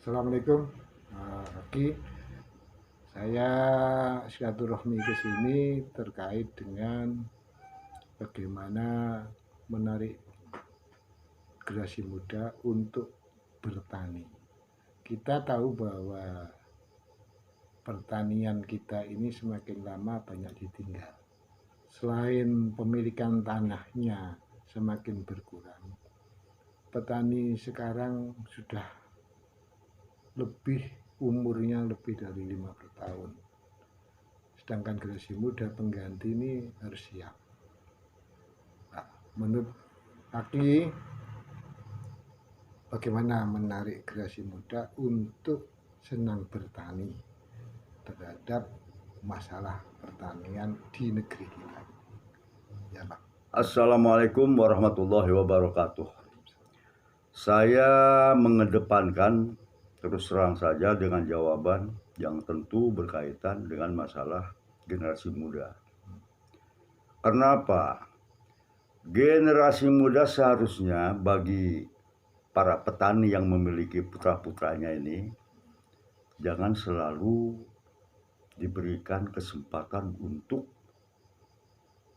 Assalamualaikum, Aki. Saya silaturahmi ke sini terkait dengan bagaimana menarik generasi muda untuk bertani. Kita tahu bahwa pertanian kita ini semakin lama banyak ditinggal. Selain pemilikan tanahnya semakin berkurang, petani sekarang sudah umurnya lebih dari 50 tahun. Sedangkan generasi muda pengganti ini harus siap. Nah, menurut Aki, bagaimana menarik generasi muda untuk senang bertani terhadap masalah pertanian di negeri kita? Ya, Pak. Assalamualaikum warahmatullahi wabarakatuh. Saya mengedepankan terus terang saja dengan jawaban yang tentu berkaitan dengan masalah generasi muda. Kenapa? Generasi muda seharusnya bagi para petani yang memiliki putra-putranya ini jangan selalu diberikan kesempatan untuk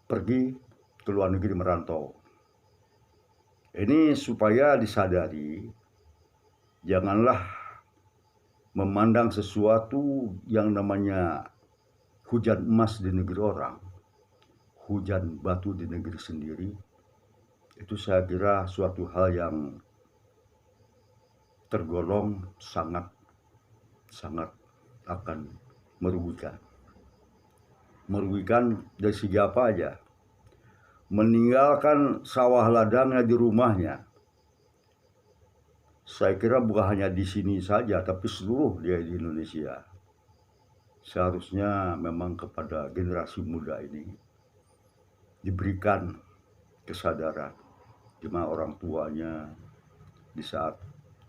pergi ke luar negeri merantau. Ini supaya disadari, janganlah memandang sesuatu yang namanya hujan emas di negeri orang, hujan batu di negeri sendiri. Itu saya kira suatu hal yang tergolong sangat akan merugikan. Merugikan dari segi apa aja? Meninggalkan sawah ladangnya di rumahnya. Saya kira bukan hanya di sini saja, tapi seluruh di Indonesia. Seharusnya memang kepada generasi muda ini diberikan kesadaran, di mana orang tuanya di saat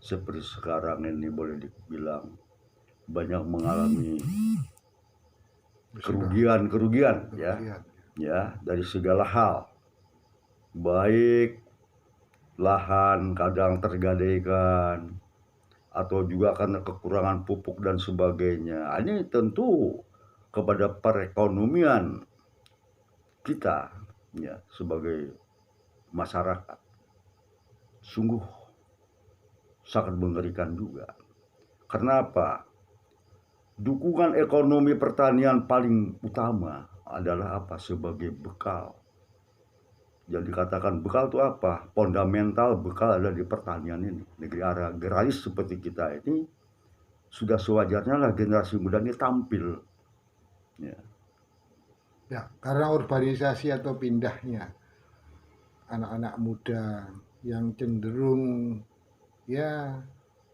seperti sekarang ini boleh dibilang banyak mengalami kerugian ya dari segala hal, baik lahan kadang tergadaikan atau juga karena kekurangan pupuk dan sebagainya. Ini tentu kepada perekonomian kita ya sebagai masyarakat sungguh sangat mengerikan juga. Karena apa? Dukungan ekonomi pertanian paling utama adalah apa? Sebagai bekal. Jadi dikatakan bekal itu apa? Fundamental bekal ada di pertanian ini. Negeri agraris seperti kita ini sudah sewajarnya lah generasi muda ini tampil. Ya, karena urbanisasi atau pindahnya anak-anak muda yang cenderung, ya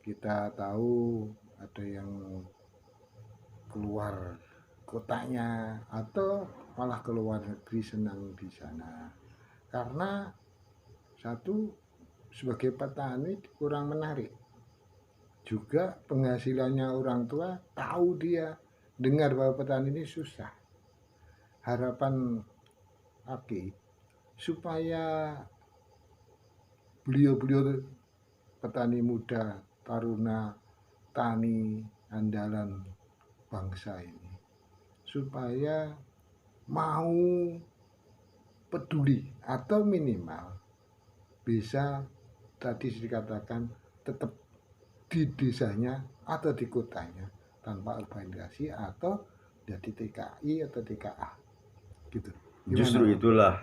kita tahu ada yang keluar kotanya atau malah keluar negeri senang di sana. Karena satu, sebagai petani kurang menarik. Juga penghasilannya orang tua tahu, dia dengar bahwa petani ini susah. Harapan Aki supaya beliau-beliau petani muda, taruna tani andalan bangsa ini supaya mau peduli atau minimal bisa tadi dikatakan tetap di desanya atau di kotanya tanpa urbanisasi atau jadi TKI atau TKA gitu. Gimana? Justru itulah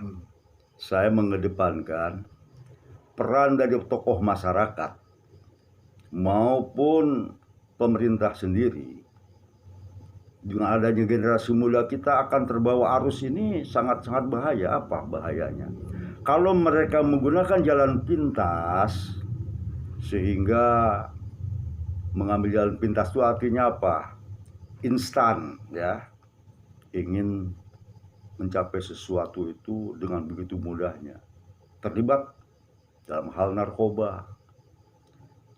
saya mengedepankan peran dari tokoh masyarakat maupun pemerintah sendiri. Dengan adanya generasi muda kita akan terbawa arus ini sangat-sangat bahaya. Apa bahayanya? Kalau mereka menggunakan jalan pintas, sehingga mengambil jalan pintas itu artinya apa? Instan ya, ingin mencapai sesuatu itu dengan begitu mudahnya. Terlibat dalam hal narkoba,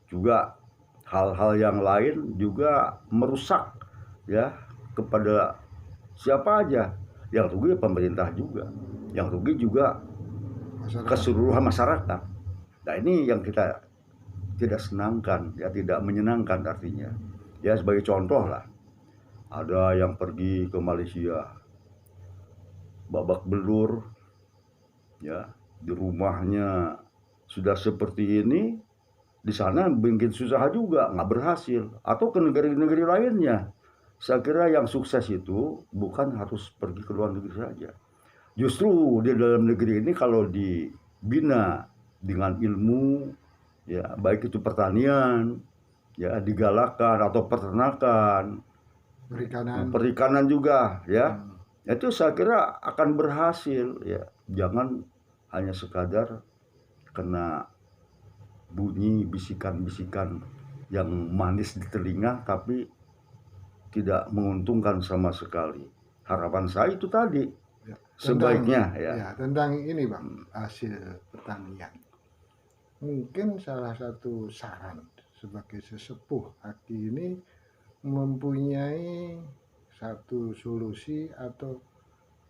juga hal-hal yang lain juga merusak ya kepada siapa aja. Yang rugi pemerintah juga, yang rugi juga keseluruhan masyarakat. Nah ini yang kita tidak senangkan, ya tidak menyenangkan artinya. Ya sebagai contoh lah, ada yang pergi ke Malaysia, babak belur, ya di rumahnya sudah seperti ini, di sana bikin susah juga, nggak berhasil, atau ke negeri-negeri lainnya. Saya kira yang sukses itu bukan harus pergi ke luar negeri saja. Justru di dalam negeri ini kalau dibina dengan ilmu, ya baik itu pertanian, ya digalakkan, atau peternakan, Perikanan. perikanan juga, ya itu saya kira akan berhasil. Ya jangan hanya sekadar kena bunyi bisikan-bisikan yang manis di telinga tapi tidak menguntungkan sama sekali. Harapan saya itu tadi, Ya, sebaiknya ya. ya tentang ini Bang, hasil pertanian. Mungkin salah satu saran sebagai sesepuh Aki ini mempunyai satu solusi atau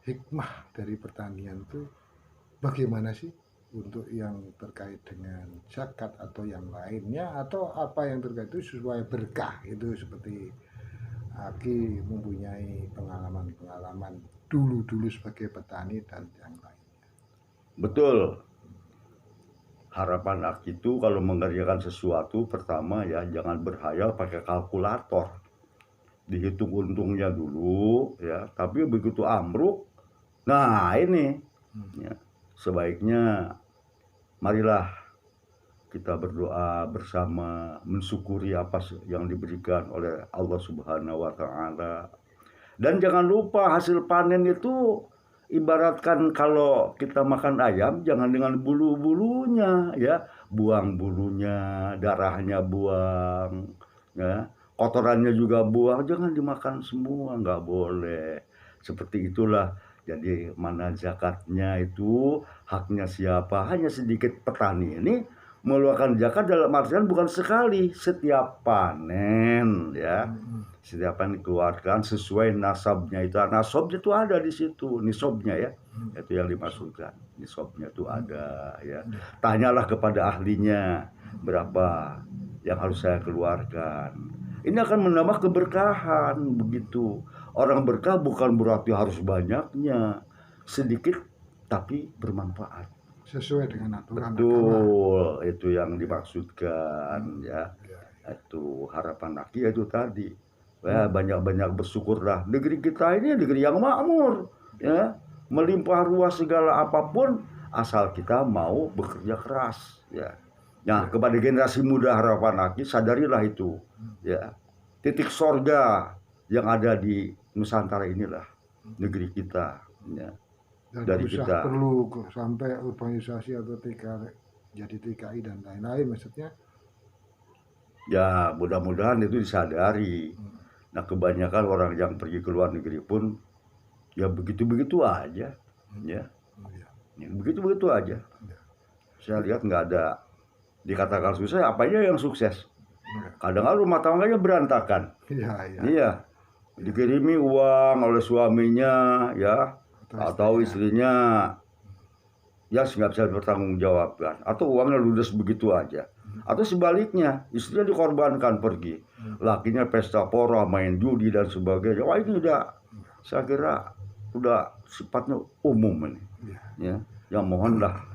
hikmah dari pertanian itu bagaimana sih untuk yang terkait dengan zakat atau yang lainnya, atau apa yang terkait itu sesuai berkah itu, seperti Aki mempunyai pengalaman-pengalaman dulu-dulu sebagai petani dan yang lainnya. Betul. Harapan Aki itu kalau mengerjakan sesuatu, pertama ya jangan berhayal pakai kalkulator. Dihitung untungnya dulu ya, tapi begitu ambruk, nah ini ya, sebaiknya marilah kita berdoa bersama, mensyukuri apa yang diberikan oleh Allah Subhanahu wa Ta'ala. Dan jangan lupa hasil panen itu ibaratkan kalau kita makan ayam, jangan dengan bulu-bulunya ya, buang bulunya, darahnya buang, ya, kotorannya juga buang, jangan dimakan semua, nggak boleh. Seperti itulah. Jadi mana zakatnya itu haknya siapa? Hanya sedikit petani ini mengeluarkan zakat dalam artian bukan sekali, setiap panen ya. Setiap panen dikeluarkan sesuai nasabnya itu. Nasabnya itu ada di situ, nisabnya ya. Itu yang dimaksudkan. Nisabnya itu ada ya. Tanyalah kepada ahlinya berapa yang harus saya keluarkan. Ini akan menambah keberkahan begitu. Orang berkah bukan berarti harus banyaknya, sedikit tapi bermanfaat. Sesuai dengan aturan agama. Betul, itu yang dimaksudkan ya. Itu harapan Aki itu tadi. Ya, banyak-banyak bersyukurlah. Negeri kita ini negeri yang makmur, ya, melimpah ruah segala apapun asal kita mau bekerja keras, ya. Nah, kepada generasi muda harapan Aki, sadarilah itu, ya. Titik sorga yang ada di Nusantara inilah negeri kita, ya. Dan Dari usah kita. perlu sampai urbanisasi atau jadi TKI dan lain-lain maksudnya. Ya mudah-mudahan itu disadari. Nah kebanyakan orang yang pergi ke luar negeri pun ya begitu-begitu aja, ya, begitu-begitu aja. Saya lihat nggak ada dikatakan sukses, apanya yang sukses. Kadang-kadang rumah tangganya berantakan. Iya, dikirimi uang oleh suaminya, ya, atau istrinya, ya nggak bisa bertanggungjawabkan, atau uangnya ludes begitu aja. Atau sebaliknya, istrinya dikorbankan pergi, lakinya pesta pora, main judi dan sebagainya. Wah ini udah, saya kira udah sifatnya umum ini. Ya, yang mohonlah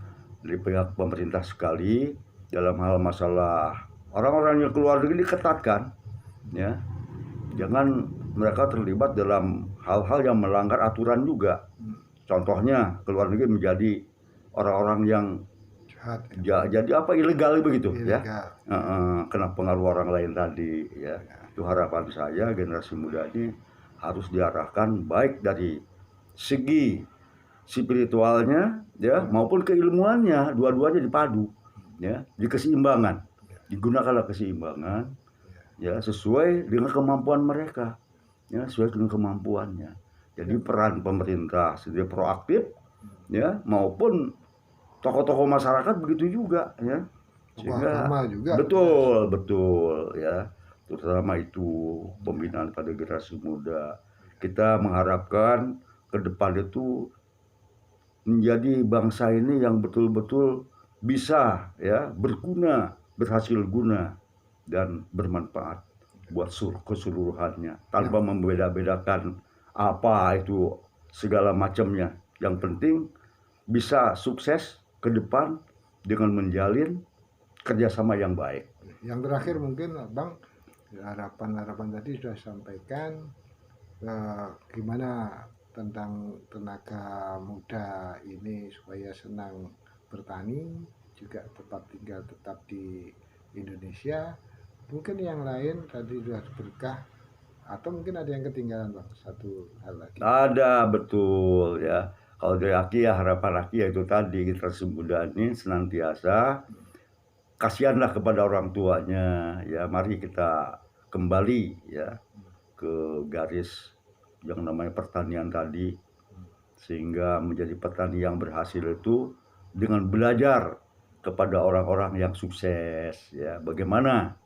dari pihak pemerintah sekali dalam hal masalah orang-orang yang keluar negeri diketatkan, ya, jangan mereka terlibat dalam hal-hal yang melanggar aturan juga. Contohnya keluar negeri menjadi orang-orang yang jadi apa ilegal begitu, ya, kena pengaruh orang lain tadi, ya. Itu harapan saya generasi muda ini harus diarahkan baik dari segi spiritualnya, ya, maupun keilmuannya, dua-duanya dipadu, ya, di keseimbangan, digunakanlah keseimbangan, ya, sesuai dengan kemampuan mereka, ya, sesuai dengan kemampuannya. Jadi peran pemerintah sendiri proaktif, ya, maupun tokoh-tokoh masyarakat begitu juga, ya. Sehingga juga. Betul, ya. Terutama itu pembinaan pada generasi muda. Kita mengharapkan ke depan itu menjadi bangsa ini yang betul-betul bisa, ya, berguna berhasil guna dan bermanfaat buat keseluruhannya tanpa membeda-bedakan apa itu segala macamnya. Yang penting bisa sukses ke depan dengan menjalin kerjasama yang baik. Yang terakhir mungkin Bang, harapan-harapan tadi sudah sampaikan, gimana tentang tenaga muda ini supaya senang bertani, juga tetap di Indonesia. Mungkin yang lain tadi sudah berkah, atau mungkin ada yang ketinggalan Bang, satu hal lagi. Ada, betul ya. Kalau dari Aki ya, harapan Aki itu tadi, generasi muda ini senantiasa kasihanlah kepada orang tuanya ya. Mari kita kembali ya ke garis yang namanya pertanian tadi, sehingga menjadi petani yang berhasil itu dengan belajar kepada orang-orang yang sukses ya, bagaimana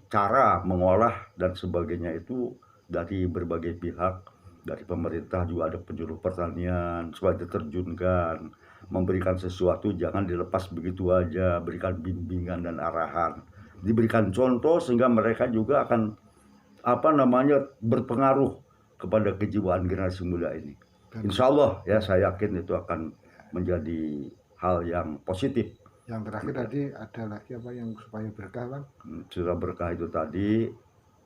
cara mengolah dan sebagainya itu dari berbagai pihak. Dari pemerintah juga ada penjuru pertanian supaya diterjunkan, memberikan sesuatu jangan dilepas begitu aja, berikan bimbingan dan arahan, diberikan contoh sehingga mereka juga akan berpengaruh kepada kejiwaan generasi muda ini. Insya Allah ya, saya yakin itu akan menjadi hal yang positif. Yang terakhir tadi ada lagi apa yang supaya berkah Bang? Sudah berkah itu tadi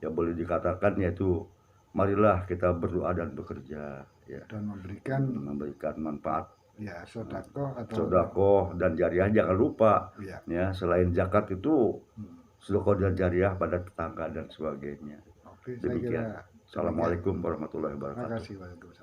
ya boleh dikatakan yaitu marilah kita berdoa dan bekerja ya, dan memberikan manfaat ya, sodakoh dan jariah. Jangan lupa ya, selain zakat itu sodakoh dan jariah pada tetangga dan sebagainya. Oke, demikian. Assalamualaikum warahmatullahi wabarakatuh. Terima kasih.